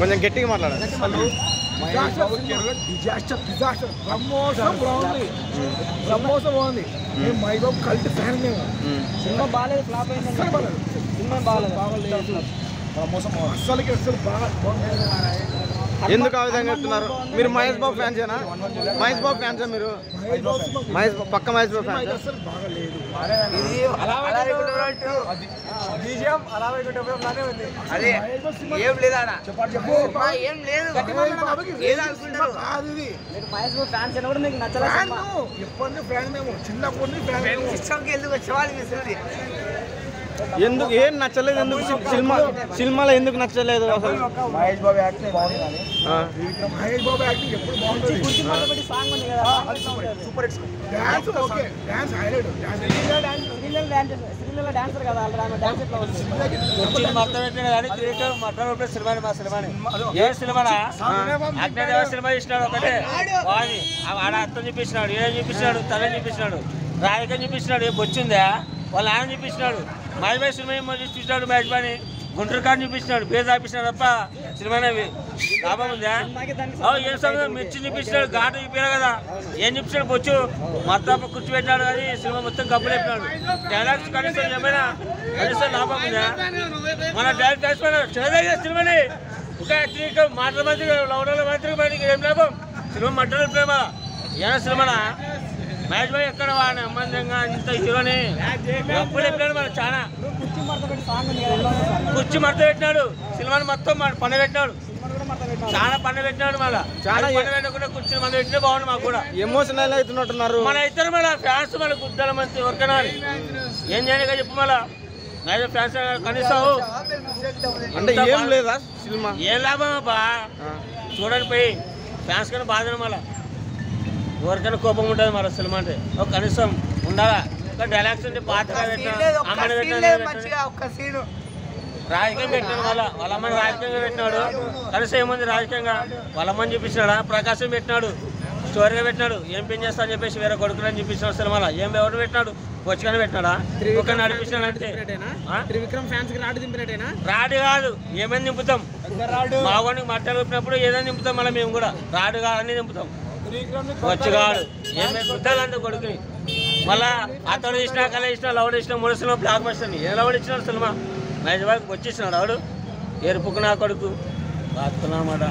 కొంచెం గట్టిగా మాట్లాడాలి. డిజాస్టర్ బ్రహ్మోత్సవం బాగుంది. మేము మైబాబు కల్ట్ ఫ్యాన్. మేము సినిమా బాగాలేదు, ఫ్లాప్ అయింది. సినిమా బాగాలేదు, బ్రహ్మోత్సవం అస్సలకి ఎందుకు ఆ విధంగా చెప్తున్నారు? మీరు మహేష్ బాబు ఫ్యాన్సేనా? మహేష్ బాబు ఫ్యాన్సా మీరు? పక్క మహేష్ బాబు ఫ్యాన్స్. అసలు బాగలేదు. మహేష్ బాబు ఫ్యాన్స్ అయినా కూడా మీకు నచ్చలేదు. ఎప్పటి ఫ్యాన్ మేము చిన్నప్పటి ఫ్యాన్. ఎందుకు ఏం నచ్చలేదు? ఎందుకు సినిమాలో ఎందుకు నచ్చలేదు అసలు? మహేష్ బాబు యాక్టింగ్ బాగుంది. మహేష్ బాబు యాక్టింగ్ ఎప్పుడు బాగుంటుంది. సాంగ్ ఉంది కదా, super hit. Dance okay, dance highlight. Sreeleela dancer కదా, డాన్స్ ఎట్లా ఉంది? సినిమా ఇచ్చినాడు ఒకటే ఆడ అర్థం చూపించినాడు, ఏం చూపించినాడు, తలని చూపించినాడు, రాయకం చూపించినాడు. ఏ బొచ్చిందా వాళ్ళ ఆయన చూపించినాడు. మహేష్ బాయ్ సినిమా చూపించినాడు. మహేష్ బాని గుంటూరు కాని చూపించినాడు, పేరు చూపించినాడు తప్ప సినిమానే లాభం ఉందా? ఏం సమయం మిర్చి చూపించినాడు, ఘాటు చూపించాడు కదా. ఏం చూపించాడు? బొచ్చు మొత్తం కూర్చోబెట్టినాడు కానీ సినిమా మొత్తం గబ్బులు చెప్పినాడు. డైలాగ్స్ కనీసం ఏమైనా కనీసం లాభం ఉందా? మన డైరెక్ట్ కలిసిపోయినాడు చిన్నదే సినిమాని. ఇంకా మాటల మంత్రి లవడల మంత్రికి ఏం లాభం? సినిమా మట్టల ప్రేమ ఏమైనా సినిమానా? మహేష్ బాయ్ ఎక్కడ వాడిన అమ్మందంగా ఇంత హీరోని ఎప్పుడు చెప్పినాడు. మనం చాలా కుర్చీ మడత పెట్టినాడు. సినిమాని మొత్తం పండ పెట్టినాడు, చాలా పండ పెట్టినాడు. మళ్ళీ చాలా పండ పెట్టకుండా కుర్చీని మంది పెట్టినా బాగుంది. మాకు కూడా ఎమోషనల్ అవుతున్నట్టున్నారు మన ఇద్దరు. మళ్ళీ ఫ్యాన్స్ మళ్ళీ గుద్దల మంచి ఎవరికైనా ఏం చేయలేక చెప్పు. మళ్ళీ మహేష్ ఫ్యాన్స్ కనీసం అంటే ఏం లేదా సినిమా? ఏం లాభం అబ్బా చూడండి పోయి. ఫ్యాన్స్ కన్నా బాధ మళ్ళీ ఎవరికైనా కోపం ఉంటుంది మన సినిమా అంటే. కనీసం ఉండాలా? డైలాగ్స్ ఉంటే పాతగా పెట్టినాడు, అమ్మని పెట్టినాడు, రాజకీయం పెట్టినాడు. వాళ్ళ అమ్మని రాజకీయంగా పెట్టినాడు. కనీసం ఏముంది రాజకీయంగా? వాళ్ళ అమ్మని చూపించినాడా? ప్రకాశం పెట్టినాడు, స్టోరీగా పెట్టినాడు. ఏం పెన్ చేస్తా అని చెప్పేసి వేరే కొడుకుని చూపించినాడు సినిమాలో. ఏం ఎవరు పెట్టినాడు? వచ్చుకొని పెట్టినాడా? ఒక నడిపించినాడు అంటే రాడు కాదు. ఏమైనా నింపుతాం. మా వాడికి మట్టలు ఊపినప్పుడు ఏదైనా నింపుతాం. మళ్ళీ మేము కూడా రాడు కాదు అన్నీ నింపుతాం. వచ్చుగాడు ఏమే గుద్దాలంటే కొడుకుని. మళ్ళా అతడు ఇచ్చినా కళ ఇచ్చినా లౌడ్ ఇచ్చినా మూడు సినిమా బ్లాక్ బస్టర్. ఏ లౌడ్ ఇచ్చినాడు సినిమా? మహేష్ బాబుకి వచ్చేసినాడు ఆవిడు. ఎరుపుకు నా కొడుకు బాతుకున్నమాట.